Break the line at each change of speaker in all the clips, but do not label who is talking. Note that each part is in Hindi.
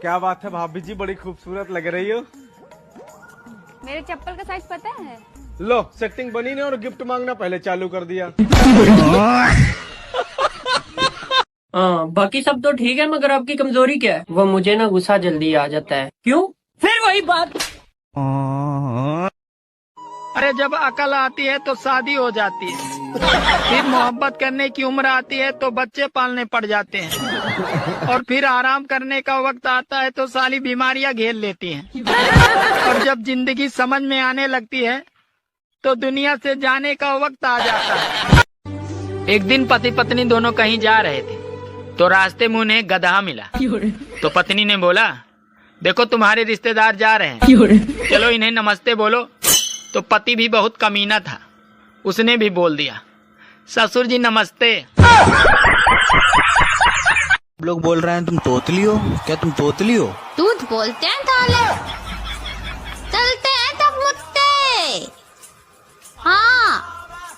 क्या बात है भाभी जी, बड़ी खूबसूरत लग रही हो।
मेरे चप्पल का साइज पता है?
लो सेटिंग बनी नहीं और गिफ्ट मांगना पहले चालू कर दिया।
बाकी सब तो ठीक है, मगर आपकी कमजोरी क्या है? वो मुझे ना गुस्सा जल्दी आ जाता है। क्यों? फिर वही बात।
अरे जब अकल आती है तो शादी हो जाती है, फिर मोहब्बत करने की उम्र आती है तो बच्चे पालने पड़ जाते हैं, और फिर आराम करने का वक्त आता है तो सारी बीमारियां घेर लेती हैं, और जब जिंदगी समझ में आने लगती है तो दुनिया से जाने का वक्त आ जाता है। एक दिन पति पत्नी दोनों कहीं जा रहे थे तो रास्ते में उन्हें गधा मिला। तो पत्नी ने बोला, देखो तुम्हारे रिश्तेदार जा रहे हैं, चलो इन्हें नमस्ते बोलो। तो पति भी बहुत कमीना था, उसने भी बोल दिया, ससुर जी नमस्ते।
लोग बोल रहे हैं तुम तोतली हो। क्या तुम तोतली हो?
दूध बोलते हैं ताले, चलते हैं तब मुत्ते। हाँ,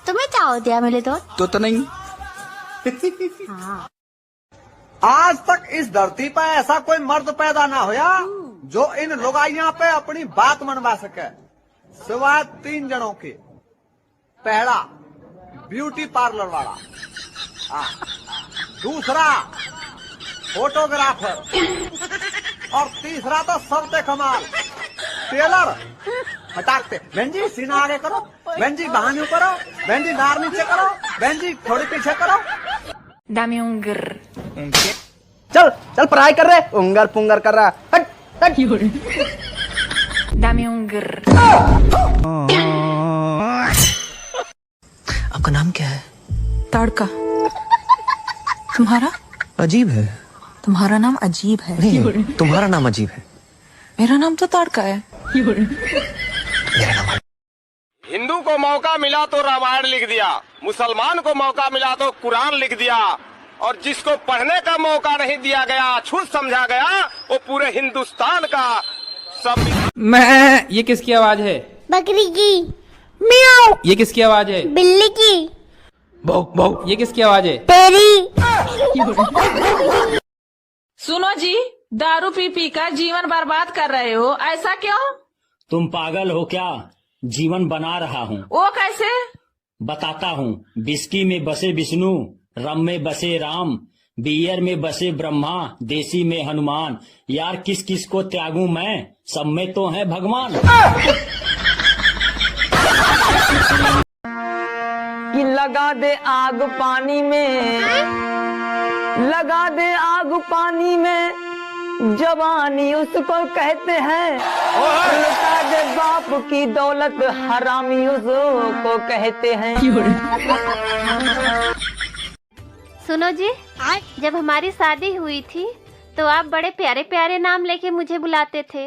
तुम्हें क्या हो दिया मेरे
तो नहीं।
हाँ।
आज तक इस धरती पर ऐसा कोई मर्द पैदा ना होया जो इन लुगाइयां पे अपनी बात मनवा सके, सिवाय 3 जनों के। पहला ब्यूटी पार्लर वाला, दूसरा फोटोग्राफर, और तीसरा तो सबसे कमाल टेलर। हटाते बहन जी, सीना आगे करो, बहन जी बहानू करो, बहन जी नार नीचे करो, बहन जी थोड़ी पीछे करो।
Dame un grr.
चल चल पढ़ाई कर रहे, उंगर पुंगर कर रहा। हट हट।
Dame un grr.
आपका नाम क्या है?
तड़का। तुम्हारा?
अजीब है।
तुम्हारा नाम अजीब है।
नहीं, तुम्हारा नाम अजीब है।
मेरा नाम तो तड़का है।
मेरा नाम
हिंदू को मौका मिला तो रामायण लिख दिया, मुसलमान को मौका मिला तो कुरान लिख दिया, और जिसको पढ़ने का मौका नहीं दिया गया, छूत समझा गया, वो पूरे हिंदुस्तान का सब।
मैं ये किसकी आवाज है?
बकरी की। म्याऊ।
ये किसकी आवाज है?
बिल्ली की।
भौंक भौंक। ये किसकी आवाज है?
तेरी।
सुनो जी, दारू पी पी कर जीवन बर्बाद कर रहे हो, ऐसा क्यों?
तुम पागल हो क्या? जीवन बना रहा हूँ।
वो कैसे?
बताता हूँ। विस्की में बसे विष्णु, रम में बसे राम, बियर में बसे ब्रह्मा, देसी में हनुमान। यार किस किस को त्यागूं मैं, सब में तो है भगवान।
कि लगा दे आग पानी में, लगा दे आग पानी में, जवानी उसको कहते हैं। लुटा दे बाप की दौलत, हरामी उसको कहते हैं।
सुनो जी, जब हमारी शादी हुई थी तो आप बड़े प्यारे प्यारे नाम लेके मुझे बुलाते थे।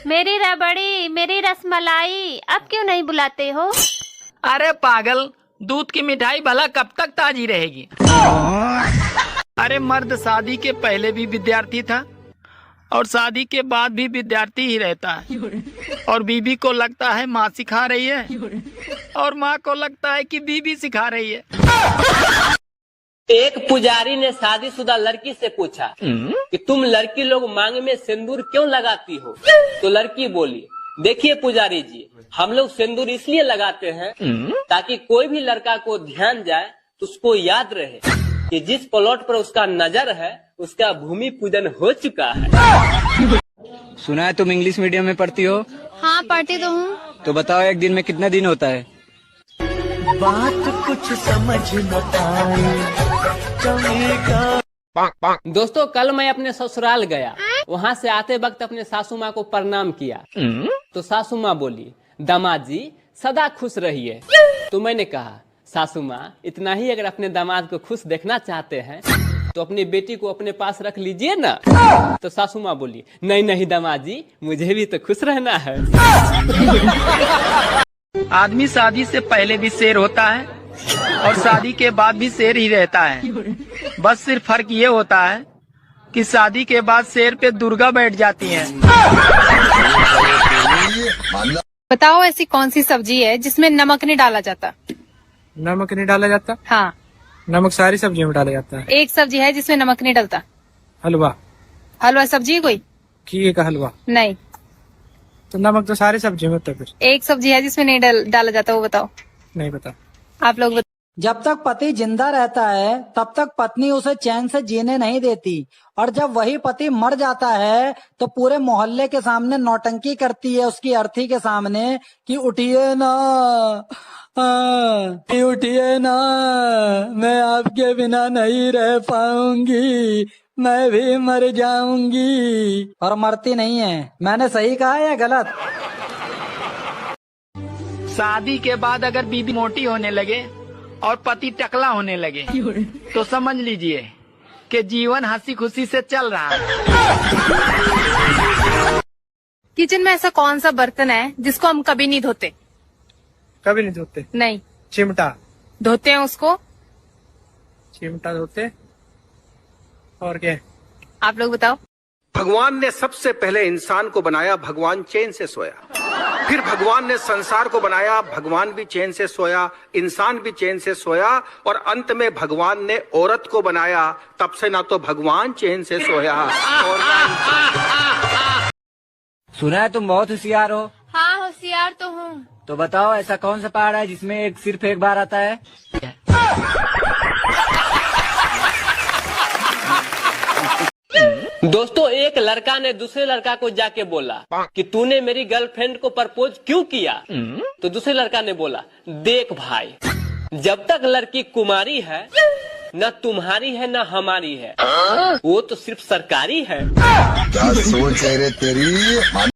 मेरी रबड़ी, मेरी रसमलाई, अब क्यों नहीं बुलाते हो?
अरे पागल, दूध की मिठाई भला कब तक ताजी रहेगी? अरे मर्द शादी के पहले भी विद्यार्थी था और शादी के बाद भी विद्यार्थी ही रहता है, और बीबी को लगता है माँ सिखा रही है, और माँ को लगता है कि बीबी सिखा रही है।
एक पुजारी ने शादीशुदा लड़की से पूछा कि तुम लड़की लोग मांग में सिंदूर क्यों लगाती हो? तो लड़की बोली, देखिए पुजारी जी, हम लोग सिंदूर इसलिए लगाते हैं ताकि कोई भी लड़का को ध्यान जाए तो उसको याद रहे कि जिस प्लॉट पर उसका नजर है उसका भूमि पूजन हो चुका है।
सुना है तुम इंग्लिश मीडियम में पढ़ती हो?
हाँ, पढ़ती तो हूँ।
तो बताओ एक दिन में कितने दिन होता है?
बात कुछ समझ न आए। दोस्तों, कल मैं अपने ससुराल गया, वहाँ से आते वक्त अपने सासू माँ को प्रणाम किया। तो सासू माँ बोली, दामाद जी सदा खुश रहिए। तो मैंने कहा, सासू माँ इतना ही अगर अपने दामाद को खुश देखना चाहते हैं तो अपनी बेटी को अपने पास रख लीजिए ना। तो सासू माँ बोली, नहीं नहीं दामाद जी, मुझे भी तो खुश रहना है।
आदमी शादी से पहले भी शेर होता है और शादी के बाद भी शेर ही रहता है। बस सिर्फ फर्क ये होता है कि शादी के बाद शेर पे दुर्गा बैठ जाती है।
बताओ ऐसी कौन सी सब्जी है जिसमें नमक नहीं डाला जाता?
नमक नहीं डाला जाता?
हाँ।
नमक सारी सब्जियों में डाला जाता है।
एक सब्जी है जिसमें नमक नहीं डलता।
हलवा।
हलवा सब्जी है कोई?
घी का हलवा?
नहीं।
तो नमक तो सारी सब्जी में होता है फिर।
एक सब्जी है जिसमें नहीं डाला जाता, वो बताओ।
नहीं पता।
आप लोग बताओ।
जब तक पति जिंदा रहता है तब तक पत्नी उसे चैन से जीने नहीं देती, और जब वही पति मर जाता है तो पूरे मोहल्ले के सामने नौटंकी करती है उसकी अर्थी के सामने कि उठिए ना, उठिए ना, मैं आपके बिना नहीं रह पाऊंगी, मैं भी मर जाऊंगी। और मरती नहीं है। मैंने सही कहा या गलत?
शादी के बाद अगर बीबी मोटी होने लगे और पति टकला होने लगे तो समझ लीजिए कि जीवन हंसी खुशी से चल रहा है।
किचन में ऐसा कौन सा बर्तन है जिसको हम कभी नहीं धोते?
कभी नहीं धोते?
नहीं।
चिमटा?
धोते हैं उसको।
चिमटा धोते। और क्या?
आप लोग बताओ।
भगवान ने सबसे पहले इंसान को बनाया, भगवान चैन से सोया। फिर भगवान ने संसार को बनाया, भगवान भी चैन से सोया, इंसान भी चैन से सोया, और अंत में भगवान ने औरत को बनाया। तब से ना तो भगवान चैन से सोया और ना इंसान।
सुना है तुम बहुत होशियार हो।
हाँ होशियार तो हूँ।
तो बताओ ऐसा कौन सा पहाड़ है जिसमें सिर्फ एक बार आता है?
दोस्तों, एक लड़का ने दूसरे लड़का को जाके बोला कि तूने मेरी गर्लफ्रेंड को प्रपोज क्यों किया? तो दूसरे लड़का ने बोला, देख भाई, जब तक लड़की कुमारी है न तुम्हारी है न हमारी है, वो तो सिर्फ सरकारी है।
क्या सोच है रे तेरी?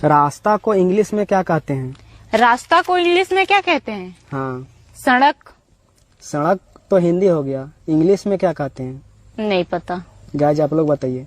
रास्ता को इंग्लिश में क्या कहते हैं?
रास्ता को इंग्लिश में क्या कहते हैं?
हाँ।
सड़क।
सड़क तो हिंदी हो गया, इंग्लिश में क्या कहते हैं?
नहीं पता।
गाइस आप लोग बताइए।